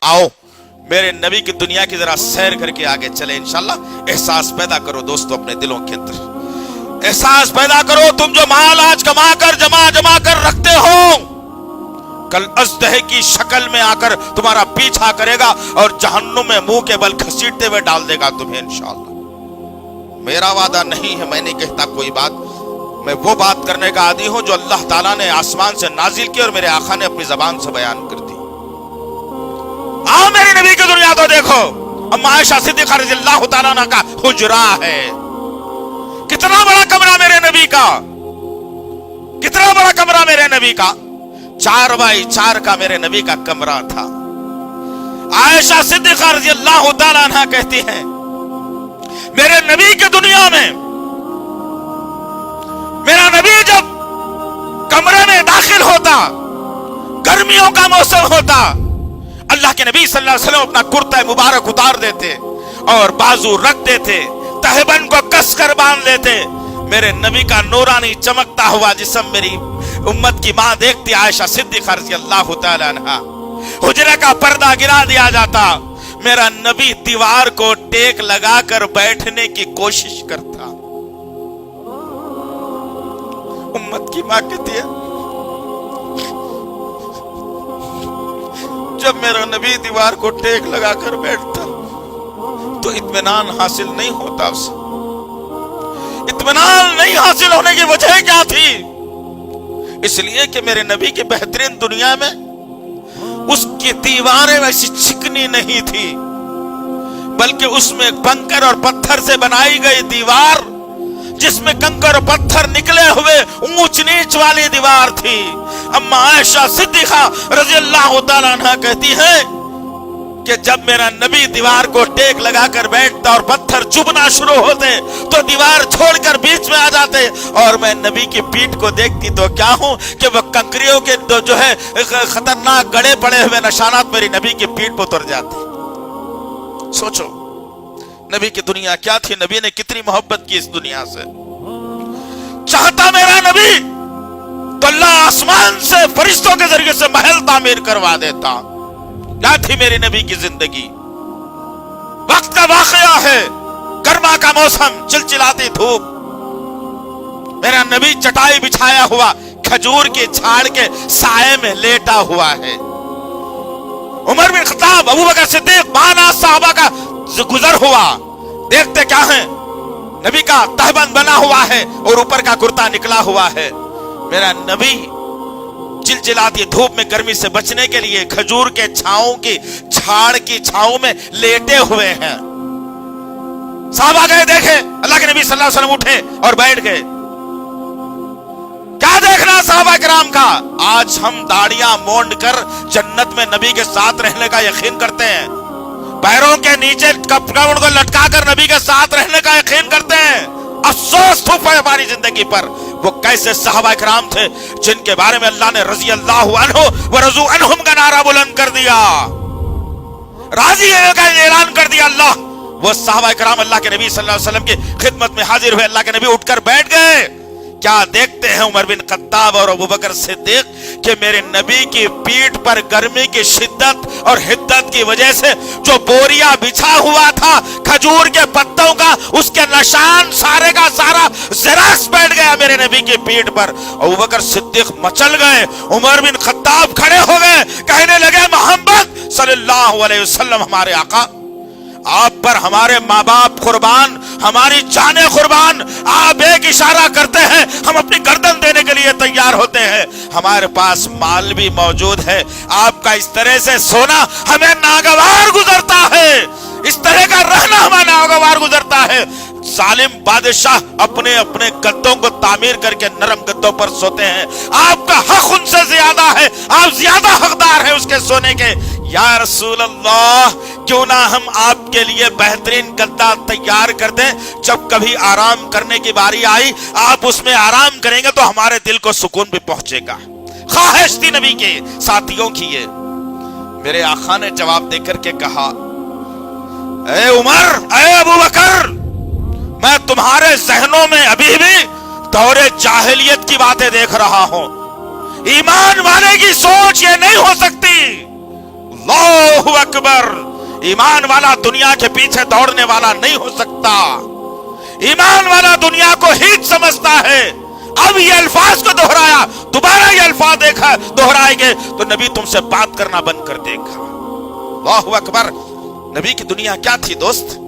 आओ मेरे नबी की दुनिया की जरा सैर करके आगे चले इंशाल्लाह। एहसास पैदा करो दोस्तों अपने दिलों के अंदर, एहसास पैदा करो। तुम जो माल आज कमा कर जमा कर रखते हो, कल अजदह की शक्ल में आकर तुम्हारा पीछा करेगा और जहन्नुम में मुंह के बल घसीटते हुए डाल देगा तुम्हें इंशाअल्लाह। मेरा वादा नहीं है, मैं नहीं कहता कोई बात, मैं वो बात करने का आदी हूं जो अल्लाह ताला ने आसमान से नाजिल की और मेरे आका ने अपनी जबान से बयान कर दी। आओ मेरे नबी की दुनिया को देखो। अम्मा आयशा सिद्दीक़ा रज़ियल्लाहु ताला अन्हा का हुजरा है। कितना बड़ा कमरा मेरे नबी का, कितना बड़ा कमरा मेरे नबी का, 4x4 का मेरे नबी का कमरा था। आयशा सिद्दीक़ा रज़ियल्लाहु ताला अन्हा कहती हैं, मेरे नबी की दुनिया में मेरा नबी जब कमरे में दाखिल होता, गर्मियों का मौसम होता, अल्लाह के नबी सल्लल्लाहु अलैहि वसल्लम अपना कुर्ता मुबारक उतार देते और बाजू रख देते, तहबन को कसकर बांध लेते। मेरे नबी का नूरानी चमकता हुआ जिस्म मेरी उम्मत की मां देखती आयशा सिद्दीक़ा रज़ियल्लाहु ताला अन्हा। हुजरे का पर्दा गिरा दिया जाता, मेरा नबी दीवार को टेक लगाकर बैठने की कोशिश करता। उम्मत की मां कहती है, जब मेरा नबी दीवार को टेक लगाकर बैठता तो इत्मीनान हासिल नहीं होता उसे। इत्मीनान नहीं हासिल होने की वजह क्या थी? इसलिए कि मेरे नबी की बेहतरीन दुनिया में उसकी दीवारें वैसी चिकनी नहीं थी, बल्कि उसमें कंकर और पत्थर से बनाई गई दीवार, जिसमें कंकर और पत्थर निकले हुए ऊंच नीच वाली दीवार थी। अम्मा आयशा सिद्दीक़ा रज़ियल्लाहु ताला अन्हा कहती है कि जब मेरा नबी दीवार को टेक लगाकर बैठता और पत्थर चुभना शुरू होते तो दीवार छोड़कर बीच में आ जाते, और मैं नबी की पीठ को देखती तो क्या हूं कि वह कंकरियों के जो है खतरनाक गड़े पड़े हुए निशानात मेरी नबी की पीठ पर उतर जाते। सोचो नबी की दुनिया क्या थी, नबी ने कितनी मोहब्बत की इस दुनिया से। चाहता मेरा नबी तो अल्लाह आसमान से फरिश्तों के जरिए से महल तामीर करवा देता। क्या थी मेरी नबी की जिंदगी? वक्त का वाकया है, गर्मा का मौसम, चिलचिलाती धूप, मेरा नबी चटाई बिछाया हुआ खजूर के झाड़ के साए में लेटा हुआ है। उमर बिन खत्ताब, अबू बकर सिद्दीक, माना साहबा का गुजर हुआ, देखते क्या है, नबी का तहबंद बना हुआ है और ऊपर का कुर्ता निकला हुआ है। मेरा नबी चिलचिलाती धूप में गर्मी से बचने के लिए खजूर के छांव की झाड़ की छांव में लेटे हुए हैं। साहबा गए देखे, अल्लाह के नबी सल्लल्लाहु अलैहि वसल्लम उठे और बैठ गए। क्या देखना साहबा किराम का? आज हम दाढ़ियां मोंड कर जन्नत में नबी के साथ रहने का यकीन करते हैं, पैरों के नीचे कपड़ा उनको लटका कर नबी के साथ रहने का यकीन करते हैं। अफसोस है हमारी जिंदगी पर। वो कैसे सहाबा किराम थे जिनके बारे में अल्लाह ने रज़ी अल्लाहु अन्हु व रज़ू अन्हुम का नारा बुलंद कर दिया, राजी है का ऐलान कर दिया अल्लाह। वो सहाबा किराम अल्लाह के नबी सल्लल्लाहु अलैहि वसल्लम की खिदमत में हाजिर हुए, अल्लाह के नबी उठकर बैठ गए। क्या देखते हैं उमर बिन खत्ताब और अबू बकर सिद्दीक कि मेरे नबी की पीठ पर गर्मी की शिद्दत और हिद्दत की वजह से जो बोरिया बिछा हुआ था खजूर के पत्तों का, उसके निशान सारे का सारा ज़ेरॉक्स बैठ गया मेरे नबी की पीठ पर। अबू बकर सिद्दीक मचल गए, उमर बिन खत्ताब खड़े हो गए, कहने लगे, मोहम्मद सल्लल्लाहु अलैहि वसल्लम हमारे आका, आप पर हमारे माँ बाप कुर्बान, हमारी जाने कुर्बान, आप एक इशारा करते हैं हम अपनी गर्दन देने के लिए तैयार होते हैं। हमारे पास माल भी मौजूद है, आपका इस तरह से सोना हमें नागवार गुजरता है, इस तरह का रहना हमें नागवार गुजरता है। जालिम बादशाह अपने अपने गद्दों को तामीर करके नरम गद्दों पर सोते हैं, आपका हक उनसे ज्यादा है, आप ज्यादा हकदार हैं उसके सोने के। या रसूल अल्लाह, क्यों ना हम आपके लिए बेहतरीन गद्दा तैयार कर दें, जब कभी आराम करने की बारी आई आप उसमें आराम करेंगे तो हमारे दिल को सुकून भी पहुंचेगा। ख्वाहिश थी नबी के साथियों की ये। मेरे आका ने जवाब देकर के कहा, ए उमर, ए अबू बकर, मैं तुम्हारे जहनों में अभी भी दौरे जाहिलियत की बातें देख रहा हूं। ईमान वाले की सोच ये नहीं हो सकती। अल्लाहु अकबर। ईमान वाला दुनिया के पीछे दौड़ने वाला नहीं हो सकता। ईमान वाला दुनिया को हित समझता है। अब ये अल्फाज को दोहराया, दोबारा ये अल्फाज देखा दोहराएंगे तो नबी तुमसे बात करना बंद कर देगा। अल्लाहु अकबर। नबी की दुनिया क्या थी दोस्त?